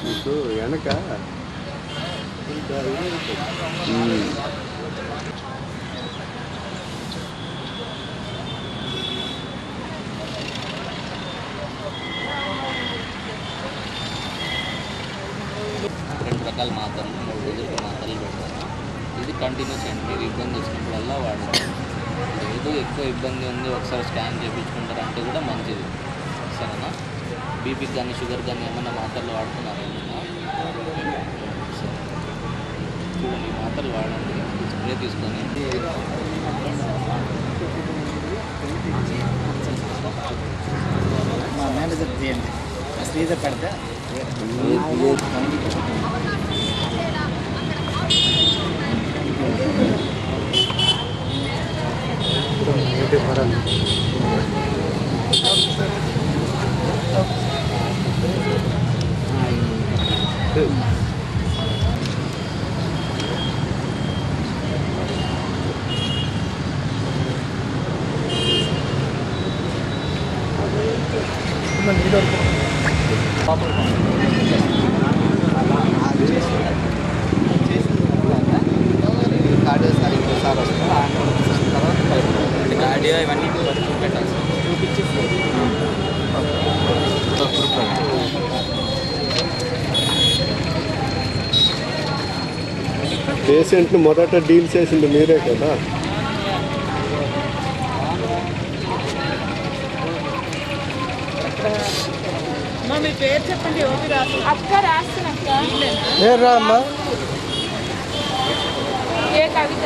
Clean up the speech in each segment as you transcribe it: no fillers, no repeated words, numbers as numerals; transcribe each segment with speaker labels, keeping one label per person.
Speaker 1: మీకు వెనక
Speaker 2: రెండు రకాల మాత్రలు 3 రోజులకి మాత్రలు పెడతాను. ఇది కంటిన్యూ చేయండి. మీరు ఇబ్బంది వచ్చినప్పుడల్లా వాడండి. లేదు ఎక్కువ ఇబ్బంది ఉంది ఒకసారి స్కాన్ చేయించుకుంటారు అంటే కూడా మంచిది. సరేనా? బీపీకి కానీ షుగర్ కానీ ఏమన్నా మాత్రలు వాడుతున్నారా? సరే చూడండి, ఈ మాత్రలు వాడండి. స్ప్రే తీసుకొని
Speaker 3: మా మేనేజర్ తీయండి. శ్రీధర్ పెడితే
Speaker 2: కార్డియో ఇవన్నీ చూపెట్టాలి. చూపించి
Speaker 1: పేషెంట్ని మొదట డీల్ చేసింది మీరే కదా.
Speaker 4: మీ పేరు చెప్పండి. ఓపి రాసు అక్క రాస్తున్నక్క.
Speaker 1: రామ్మా.
Speaker 4: ఏ కవిత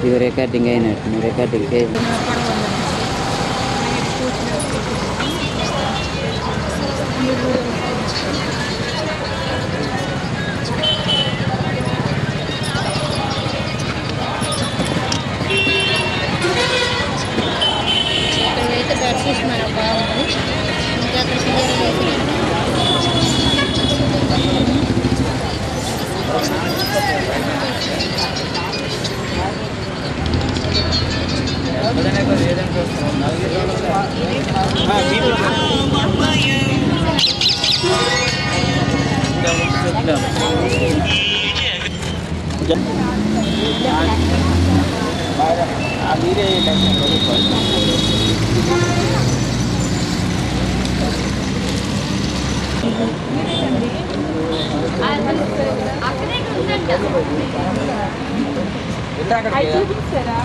Speaker 3: ఇది రికార్డింగ్ అయినట్టు రికార్డింగ్
Speaker 5: ఇక్కడైతే పర్చేస్ మన బాగుంది. ఇంకా అక్కడ
Speaker 4: చూపించారా?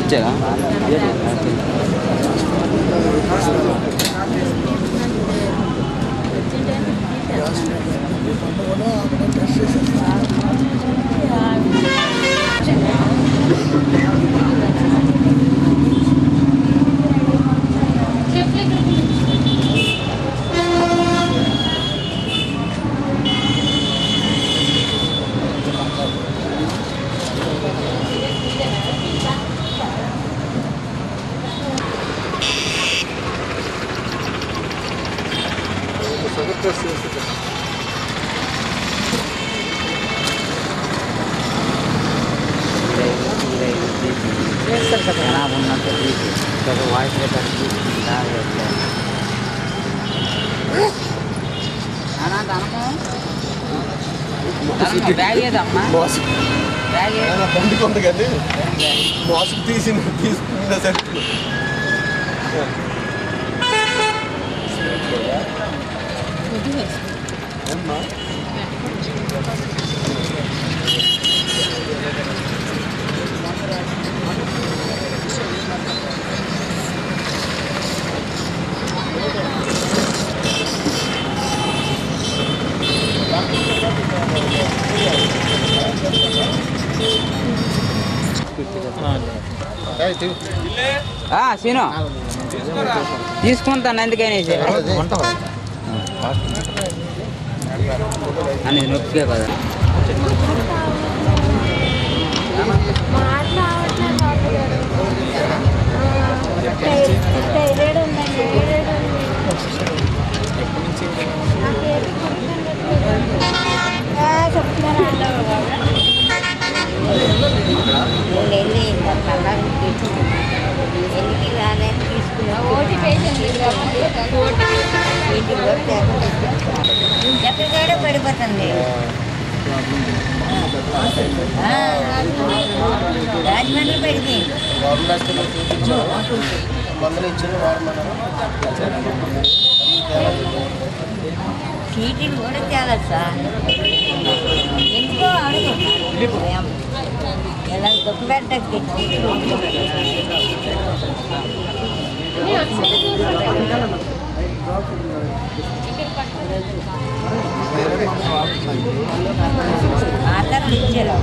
Speaker 2: ఇచ్చారా?
Speaker 3: జనాభా ఉన్నంత వాయిస్ రికార్డ్ బ్యాగ్ ఏదమ్మా
Speaker 1: బండి కొంత కానీ మాస్క్ తీసుకున్న సరికి
Speaker 3: ఆ సీను తీసుకుంటాను అందుకనేసి అనేది నొప్పిగా కదా.
Speaker 5: ఎక్కడికైనా పడిపోతుంది. రాజమండ్రి పడిపోయింది. సీట్లు కూడా చాలా సార్ ఎందుకో అడుగు ఎలా తప్పు పెట్టకి మాట్లాడి ఇచ్చారు.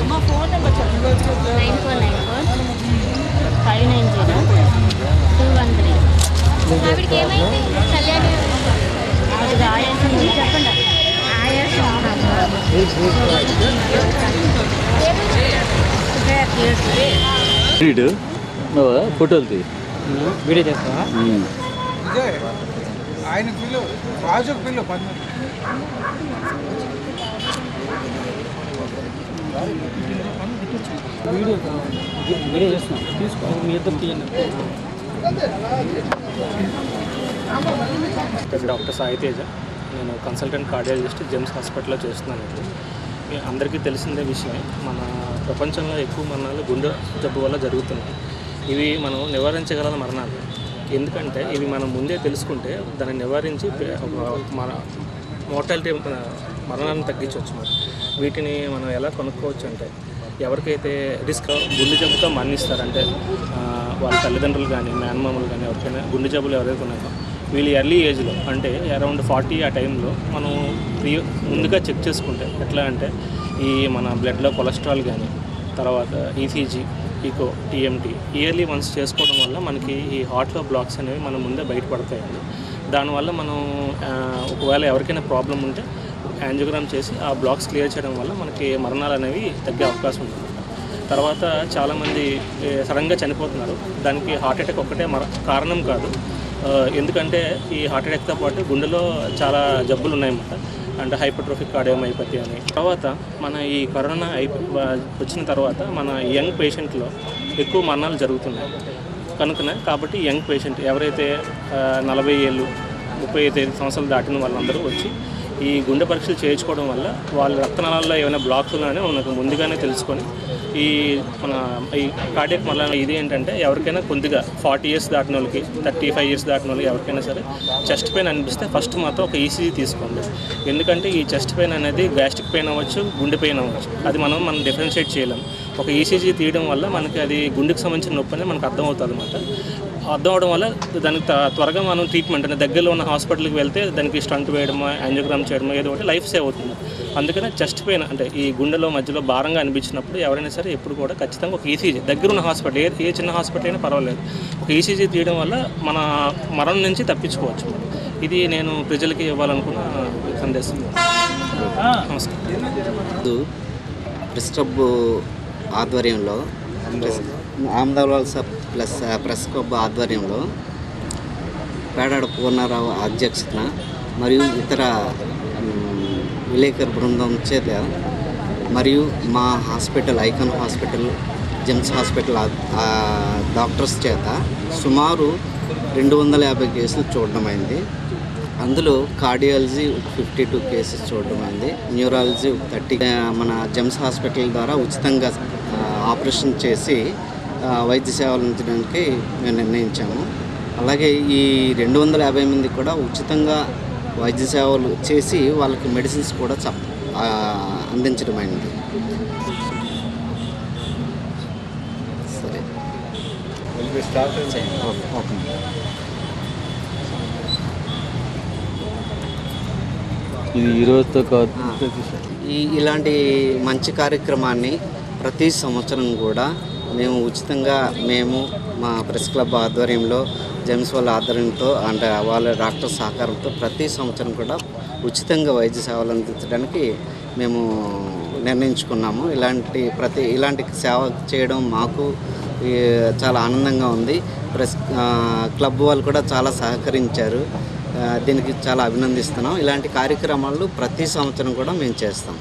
Speaker 4: మా ఫోన్ నెంబర్ చెప్పండి.
Speaker 5: 9494-590-213. ఆవిడకి ఏమైంది? కళ్యాణి ఆవిడ ఆయాసం చెప్పండి. ఆయాసం
Speaker 2: ఫోటోలు తీ
Speaker 3: వీడియో చేస్తావా?
Speaker 6: ఆయన పిల్లు రాజు పిల్లు 10
Speaker 3: వీడియో చేస్తున్నాం. తీసుకో మీ ఇద్దరు తీయండి.
Speaker 7: డాక్టర్ సాయి తేజ. నేను కన్సల్టెంట్ కార్డియాలజిస్ట్ జెమ్స్ హాస్పిటల్లో చేస్తున్నాను. అందరికీ తెలిసిందే విషయమే, మన ప్రపంచంలో ఎక్కువ మరణాలు గుండె జబ్బు వల్ల జరుగుతున్నాయి. ఇవి మనం నివారించగల మరణాలు. ఎందుకంటే ఇవి మనం ముందే తెలుసుకుంటే దాన్ని నివారించి మన మోర్టాలిటీ మరణాలను తగ్గించవచ్చు. మరి వీటిని మనం ఎలా కొనుక్కోవచ్చు అంటే, ఎవరికైతే రిస్క్ గుండె జబ్బుతో మరణిస్తారంటే వాళ్ళ తల్లిదండ్రులు కానీ మేనమామలు కానీ ఎవరికైనా గుండె జబ్బులు ఎవరైతే ఉన్నారో వీళ్ళు ఎర్లీ ఏజ్లో అంటే అరౌండ్ 40 ఆ టైంలో మనం ముందుగా చెక్ చేసుకుంటే ఎట్లా అంటే ఈ మన బ్లడ్లో కొలెస్ట్రాల్ కానీ తర్వాత ECG echo TMT yearly once చేసుకోవడం వల్ల మనకి ఈ హార్ట్లో బ్లాక్స్ అనేవి మనం ముందే బయటపడతాయండి. దానివల్ల మనం ఒకవేళ ఎవరికైనా ప్రాబ్లం ఉంటే యాంజియోగ్రామ్ చేసి ఆ బ్లాక్స్ క్లియర్ చేయడం వల్ల మనకి మరణాలు అనేవి తగ్గే అవకాశం ఉంటుంది. తర్వాత చాలామంది సడన్గా చనిపోతున్నారు. దానికి హార్ట్ అటాక్ ఒక్కటే కారణం కాదు. ఎందుకంటే ఈ హార్ట్ అటాక్తో పాటు గుండెలో చాలా జబ్బులు ఉన్నాయన్నమాట. అంటే హైపర్ట్రోఫిక్ కార్డియోమైపతి అని. తర్వాత మన ఈ కరోనా వచ్చిన తర్వాత మన యంగ్ పేషెంట్లో ఎక్కువ మరణాలు జరుగుతున్నాయి కనుకనే. కాబట్టి యంగ్ పేషెంట్ ఎవరైతే 40 ఏళ్ళు 35 సంవత్సరాలు దాటిన వాళ్ళందరూ వచ్చి ఈ గుండె పరీక్షలు చేయించుకోవడం వల్ల వాళ్ళ రక్తనాళాల్లో ఏమైనా బ్లాక్స్ ఉన్నాయని మనకు ముందుగానే తెలుసుకొని ఈ మన ఈ కార్డియాక్ మరణం ఇది ఏంటంటే ఎవరికైనా కొద్దిగా 40 ఇయర్స్ దాటిన వాళ్ళకి 35 ఇయర్స్ దాటిన వాళ్ళకి ఎవరికైనా సరే చెస్ట్ పెయిన్ అనిపిస్తే ఫస్ట్ మాత్రం ఒక ఈసీజీ తీసుకోండి. ఎందుకంటే ఈ చెస్ట్ పెయిన్ అనేది గ్యాస్ట్రిక్ పెయిన్ అవ్వచ్చు, గుండె పెయిన్ అవ్వచ్చు. అది మనం డిఫరెన్షియేట్ చేయలేం. ఒక ఈసీజీ తీయడం వల్ల మనకి అది గుండెకి సంబంధించిన నొప్పి అనేది మనకు అర్థమవుతుంది అనమాట. అర్థం అవడం వల్ల దానికి త్వరగా మనం ట్రీట్మెంట్ అంటే దగ్గరలో ఉన్న హాస్పిటల్కి వెళ్తే దానికి స్టంట్ వేయడమో యాంజియోగ్రామ్ చేయడమో ఏదో ఒకటి లైఫ్ సేవ్ అవుతుంది. అందుకనే చెస్ట్ పెయిన్ అంటే ఈ గుండెలో మధ్యలో భారంగా అనిపించినప్పుడు ఎవరైనా సరే ఎప్పుడు కూడా ఖచ్చితంగా ఒక ఈసీజీ దగ్గర ఉన్న హాస్పిటల్ ఏ చిన్న హాస్పిటల్ అయినా పర్వాలేదు, ఒక ఈసీజీ తీయడం వల్ల మన మరణం నుంచి తప్పించుకోవచ్చు. ఇది నేను ప్రజలకి ఇవ్వాలనుకున్న సందేశం. నమస్కారం.
Speaker 8: ప్రెస్ క్లబ్ ఆధ్వర్యంలో అహ్మదాబాద్ ప్లస్ ప్రెస్ క్లబ్ ఆధ్వర్యంలో పేడాడ పూర్ణారావు అధ్యక్షతన మరియు ఇతర విలేకరు బృందం చేత మరియు మా hospital Icon hospital GEMS hospital doctors చేత సుమారు 250 కేసులు చూడడం అయింది. అందులో కార్డియాలజీ 52 కేసెస్ చూడడం అయింది. న్యూరాలజీ 30. మన జెమ్స్ హాస్పిటల్ ద్వారా ఉచితంగా ఆపరేషన్ చేసి వైద్య సేవలు అందించడానికి మేము నిర్ణయించాము. అలాగే ఈ 250 మంది కూడా ఉచితంగా వైద్య సేవలు చేసి వాళ్ళకి మెడిసిన్స్ కూడా అందించడం అయింది. సరే, ఓకే.
Speaker 1: ఇది ఈరోజుతో కాదు.
Speaker 8: ఇలాంటి మంచి కార్యక్రమాన్ని ప్రతి సంవత్సరం కూడా మేము ఉచితంగా మా ప్రెస్ క్లబ్ ఆధ్వర్యంలో జెమ్స్ వాళ్ళ ఆధ్వర్యంతో అంటే వాళ్ళ డాక్టర్ సహకారంతో ప్రతి సంవత్సరం కూడా ఉచితంగా వైద్య సేవలు అందించడానికి మేము నిర్ణయించుకున్నాము. ఇలాంటి సేవ చేయడం మాకు చాలా ఆనందంగా ఉంది. ప్రెస్ క్లబ్ వాళ్ళు కూడా చాలా సహకరించారు. దీనికి చాలా అభినందిస్తున్నాం. ఇలాంటి కార్యక్రమాలు ప్రతి సంవత్సరం కూడా మేము చేస్తాం.